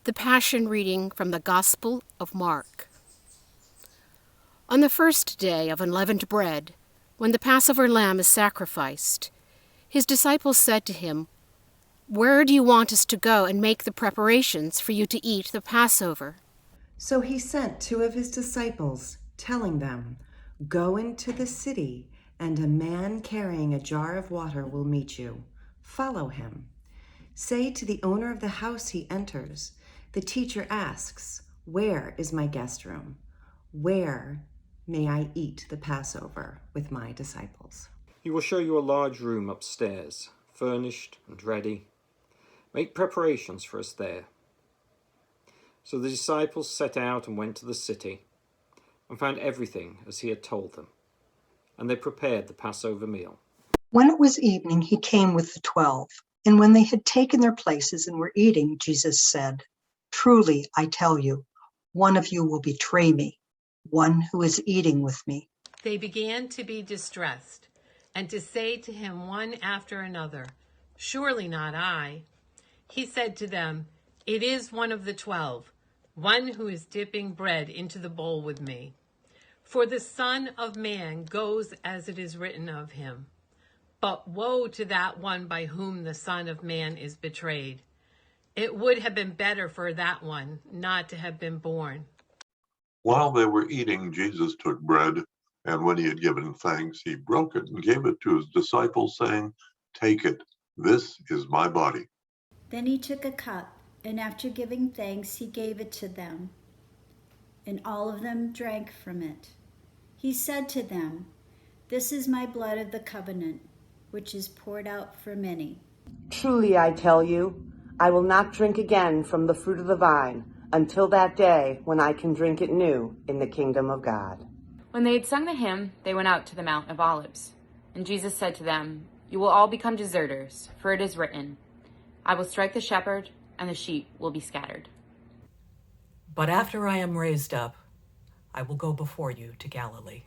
The Passion reading from the Gospel of Mark. On the first day of unleavened bread, when the Passover lamb is sacrificed, his disciples said to him, "Where do you want us to go and make the preparations for you to eat the Passover?" So he sent two of his disciples, telling them, "Go into the city, and a man carrying a jar of water will meet you. Follow him. Say to the owner of the house he enters, 'The teacher asks, where is my guest room? Where may I eat the Passover with my disciples?'" He will show you a large room upstairs, furnished and ready. Make preparations for us there." So the disciples set out and went to the city and found everything as he had told them. And they prepared the Passover meal. When it was evening, he came with the 12. And when they had taken their places and were eating, Jesus said, "Truly, I tell you, one of you will betray me, one who is eating with me." They began to be distressed and to say to him one after another, "Surely not I." He said to them, "It is one of the 12, one who is dipping bread into the bowl with me. For the Son of Man goes as it is written of him. But woe to that one by whom the Son of Man is betrayed. It would have been better for that one not to have been born." While they were eating, Jesus took bread, and when he had given thanks, he broke it and gave it to his disciples, saying, "Take it, this is my body." Then he took a cup, and after giving thanks, he gave it to them, and all of them drank from it. He said to them, "This is my blood of the covenant, which is poured out for many. Truly, I tell you, I will not drink again from the fruit of the vine until that day when I can drink it new in the kingdom of God." When they had sung the hymn, they went out to the Mount of Olives. And Jesus said to them, "You will all become deserters, for it is written, 'I will strike the shepherd, and the sheep will be scattered.' But after I am raised up, I will go before you to Galilee."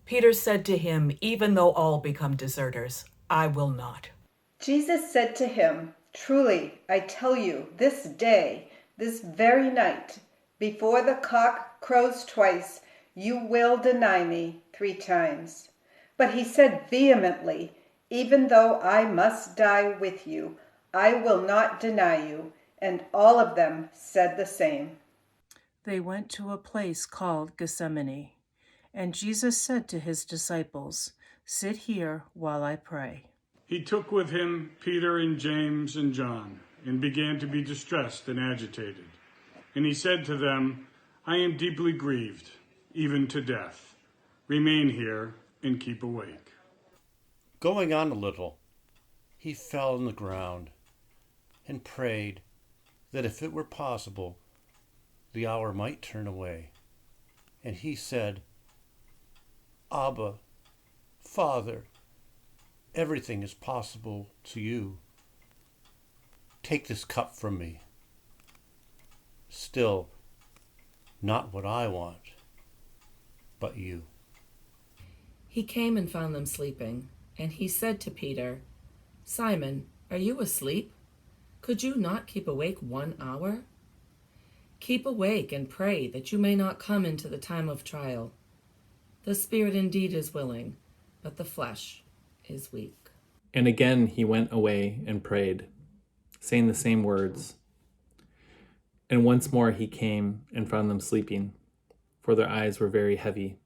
Peter said to him, "Even though all become deserters, I will not." Jesus said to him, "Truly, I tell you, this day, this very night, before the cock crows twice, you will deny me 3 times. But he said vehemently, "Even though I must die with you, I will not deny you." And all of them said the same. They went to a place called Gethsemane, and Jesus said to his disciples, "Sit here while I pray." He took with him Peter and James and John, and began to be distressed and agitated. And he said to them, "I am deeply grieved, even to death. Remain here and keep awake." Going on a little, he fell on the ground and prayed that if it were possible, the hour might turn away. And he said, "Abba, Father, everything is possible to you. Take this cup from me. Still, not what I want, but you." He came and found them sleeping, and he said to Peter, "Simon, are you asleep? Could you not keep awake 1 hour? Keep awake and pray that you may not come into the time of trial. The spirit indeed is willing, but the flesh is weak." And again he went away and prayed, saying the same words. And once more he came and found them sleeping, for their eyes were very heavy,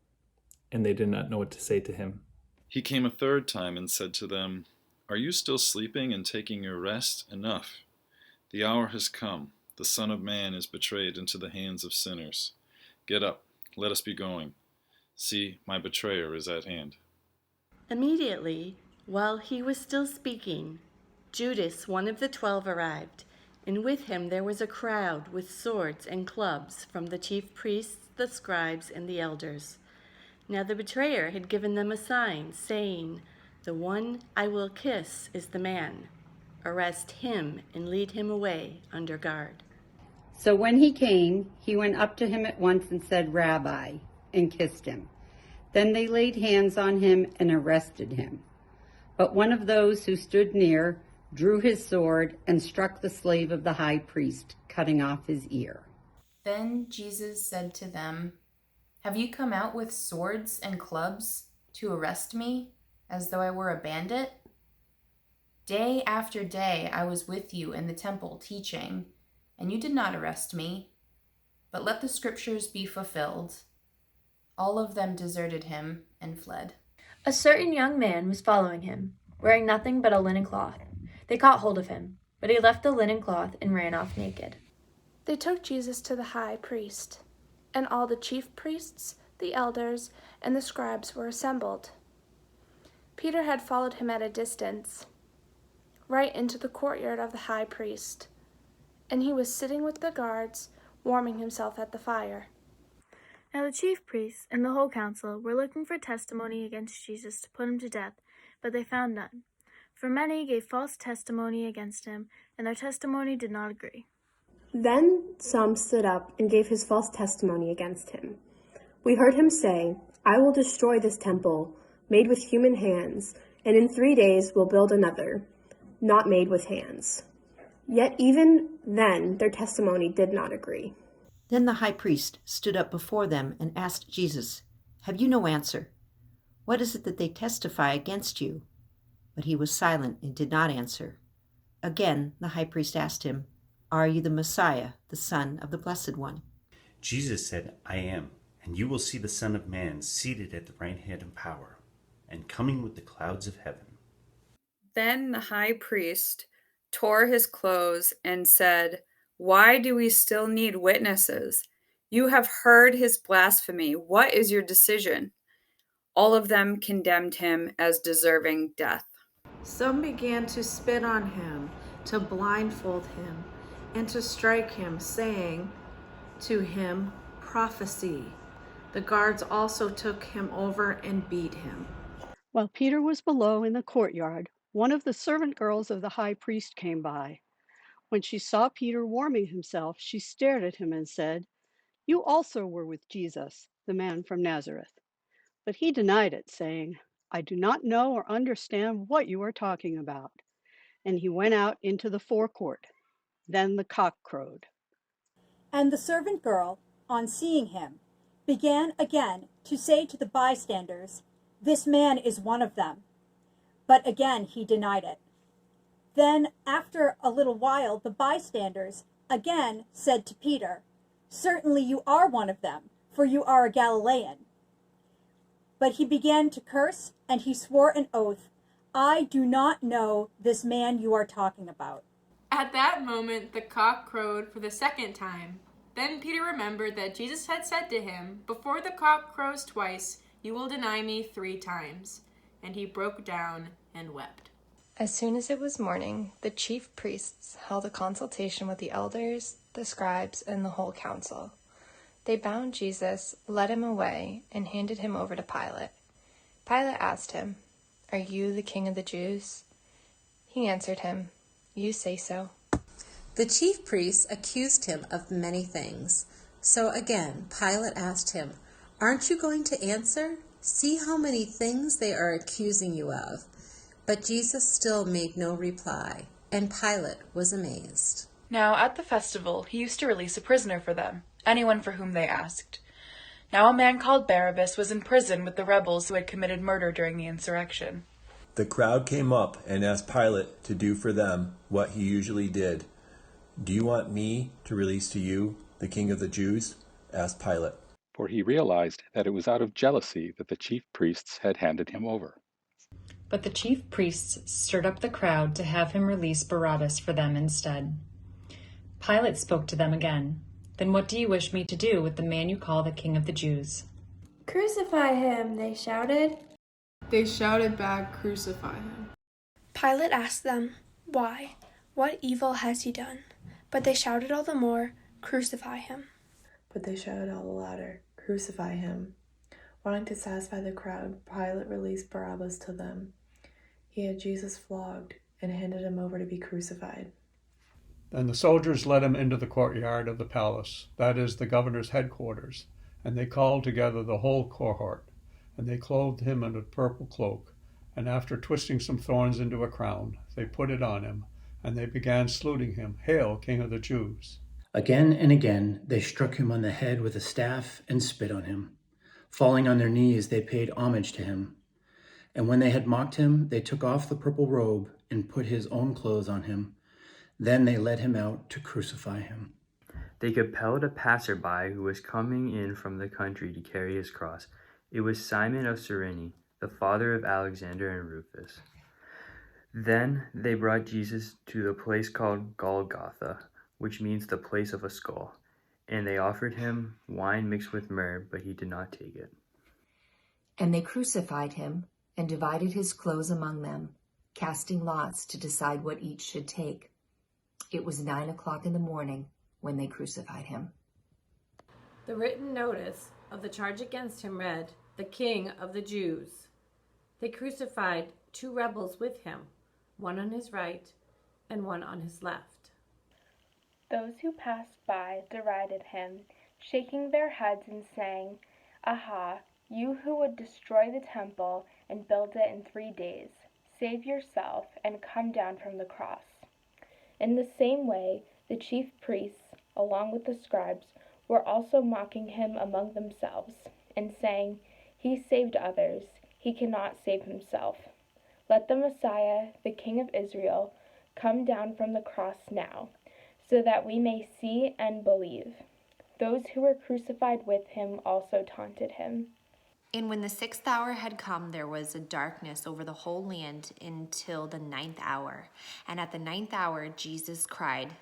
and they did not know what to say to him. He came a 3rd time and said to them, "Are you still sleeping and taking your rest? Enough. The hour has come. The Son of Man is betrayed into the hands of sinners. Get up, let us be going. See, my betrayer is at hand." Immediately, while he was still speaking, Judas, one of the 12, arrived, and with him there was a crowd with swords and clubs from the chief priests, the scribes, and the elders. Now the betrayer had given them a sign, saying, "The one I will kiss is the man. Arrest him and lead him away under guard." So when he came, he went up to him at once and said, "Rabbi," and kissed him. Then they laid hands on him and arrested him. But one of those who stood near drew his sword, and struck the slave of the high priest, cutting off his ear. Then Jesus said to them, "Have you come out with swords and clubs to arrest me, as though I were a bandit? Day after day I was with you in the temple teaching, and you did not arrest me. But let the scriptures be fulfilled." All of them deserted him and fled. A certain young man was following him, wearing nothing but a linen cloth. They caught hold of him, but he left the linen cloth and ran off naked. They took Jesus to the high priest, and all the chief priests, the elders, and the scribes were assembled. Peter had followed him at a distance, right into the courtyard of the high priest, and he was sitting with the guards, warming himself at the fire. Now the chief priests and the whole council were looking for testimony against Jesus to put him to death, but they found none. For many gave false testimony against him, and their testimony did not agree. Then some stood up and gave his false testimony against him. We heard him say, "I will destroy this temple, made with human hands, and in 3 days will build another, not made with hands." Yet even then their testimony did not agree. Then the high priest stood up before them and asked Jesus, "Have you no answer? What is it that they testify against you?" But he was silent and did not answer. Again the high priest asked him, "Are you the Messiah, the Son of the Blessed One?" Jesus said, "I am, and you will see the Son of Man seated at the right hand of power, and coming with the clouds of heaven." Then the high priest tore his clothes and said, "Why do we still need witnesses? You have heard his blasphemy. What is your decision?" All of them condemned him as deserving death. Some began to spit on him, to blindfold him, and to strike him, saying to him, "Prophesy." The guards also took him over and beat him. While Peter was below in the courtyard, one of the servant girls of the high priest came by. When she saw Peter warming himself, she stared at him and said, "You also were with Jesus, the man from Nazareth." But he denied it, saying, "I do not know or understand what you are talking about." And he went out into the forecourt. Then the cock crowed. And the servant girl, on seeing him, began again to say to the bystanders, "This man is one of them." But again he denied it. Then, after a little while, the bystanders again said to Peter, "Certainly you are one of them, for you are a Galilean." But he began to curse, and he swore an oath, "I do not know this man you are talking about." At that moment the cock crowed for the second time. Then Peter remembered that Jesus had said to him, "Before the cock crows twice, you will deny me 3 times." And he broke down and wept. As soon as it was morning, the chief priests held a consultation with the elders, the scribes, and the whole council. They bound Jesus, led him away, and handed him over to Pilate. Pilate asked him, "Are you the king of the Jews?" He answered him, "You say so." The chief priests accused him of many things. So again, Pilate asked him, "Aren't you going to answer? See how many things they are accusing you of." But Jesus still made no reply, and Pilate was amazed. Now at the festival he used to release a prisoner for them, anyone for whom they asked. Now a man called Barabbas was in prison with the rebels who had committed murder during the insurrection. The crowd came up and asked Pilate to do for them what he usually did. "Do you want me to release to you the king of the Jews?" asked Pilate. For he realized that it was out of jealousy that the chief priests had handed him over. But the chief priests stirred up the crowd to have him release Barabbas for them instead. Pilate spoke to them again. "Then what do you wish me to do with the man you call the King of the Jews?" "Crucify him," they shouted. They shouted back, "Crucify him." Pilate asked them, "Why? What evil has he done?" But they shouted all the more, "Crucify him." But they shouted all the louder, "Crucify him." Wanting to satisfy the crowd, Pilate released Barabbas to them. He had Jesus flogged and handed him over to be crucified. Then the soldiers led him into the courtyard of the palace, that is, the governor's headquarters, and they called together the whole cohort, and they clothed him in a purple cloak, And after twisting some thorns into a crown, they put it on him, and they began saluting him, "Hail, King of the Jews!" Again and again they struck him on the head with a staff and spit on him. Falling on their knees, they paid homage to him. And when they had mocked him, they took off the purple robe and put his own clothes on him. Then they led him out to crucify him. They compelled a passerby who was coming in from the country to carry his cross. It was Simon of Cyrene, the father of Alexander and Rufus. Then they brought Jesus to the place called Golgotha, which means the place of a skull, and they offered him wine mixed with myrrh, but he did not take it. And they crucified him and divided his clothes among them, casting lots to decide what each should take. It was 9:00 in the morning when they crucified him. The written notice of the charge against him read, "The King of the Jews." They crucified 2 rebels with him, one on his right and one on his left. Those who passed by derided him, shaking their heads and saying, "Aha, you who would destroy the temple and build it in 3 days, save yourself and come down from the cross." In the same way, the chief priests, along with the scribes, were also mocking him among themselves and saying, "He saved others, he cannot save himself. Let the Messiah, the King of Israel, come down from the cross now, so that we may see and believe." Those who were crucified with him also taunted him. And when the 6th hour had come, there was a darkness over the whole land until the 9th hour. And at the 9th hour, Jesus cried,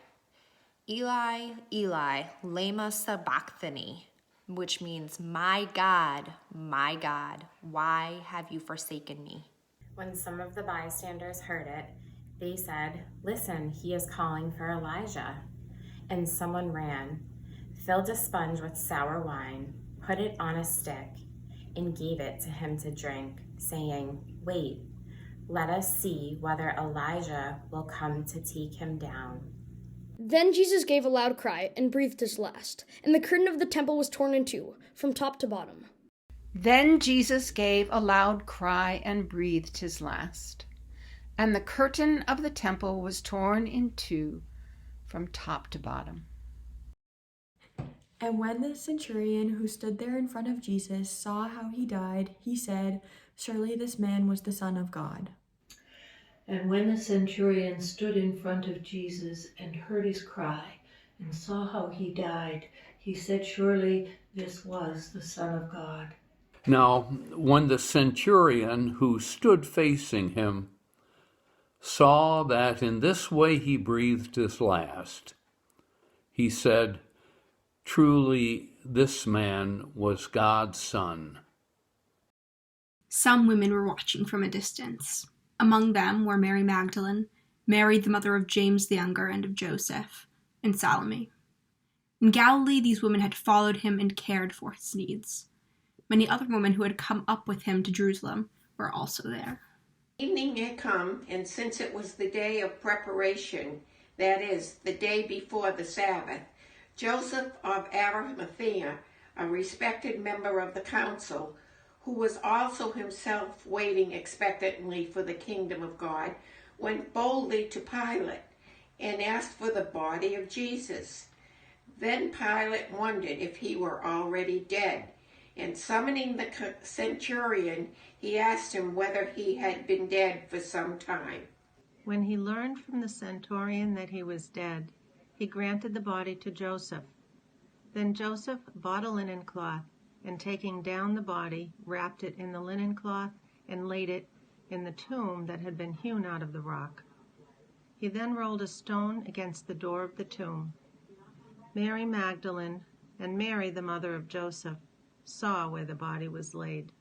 "Eli, Eli, lama sabachthani," which means, my God, why have you forsaken me?" When some of the bystanders heard it, they said, "Listen, he is calling for Elijah." And someone ran, filled a sponge with sour wine, put it on a stick, and gave it to him to drink, saying, "Wait, let us see whether Elijah will come to take him down." Then Jesus gave a loud cry and breathed his last, and the curtain of the temple was torn in two, from top to bottom. Then Jesus gave a loud cry and breathed his last, and the curtain of the temple was torn in two, from top to bottom. And when the centurion who stood there in front of Jesus saw how he died, he said, "Surely this man was the Son of God." And when the centurion stood in front of Jesus and heard his cry and saw how he died, he said, "Surely this was the Son of God." Now, when the centurion who stood facing him saw that in this way he breathed his last, he said, "Truly this man was God's Son." Some women were watching from a distance. Among them were Mary Magdalene, Mary the mother of James the Younger and of Joseph, and Salome. In Galilee, these women had followed him and cared for his needs. Many other women who had come up with him to Jerusalem were also there. Evening had come, and since it was the day of preparation, that is, the day before the Sabbath, Joseph of Arimathea, a respected member of the council, who was also himself waiting expectantly for the kingdom of God, went boldly to Pilate and asked for the body of Jesus. Then Pilate wondered if he were already dead, and summoning the centurion, he asked him whether he had been dead for some time. When he learned from the centurion that he was dead, he granted the body to Joseph. Then Joseph bought a linen cloth, and taking down the body, wrapped it in the linen cloth and laid it in the tomb that had been hewn out of the rock. He then rolled a stone against the door of the tomb. Mary Magdalene and Mary, the mother of Joseph, saw where the body was laid.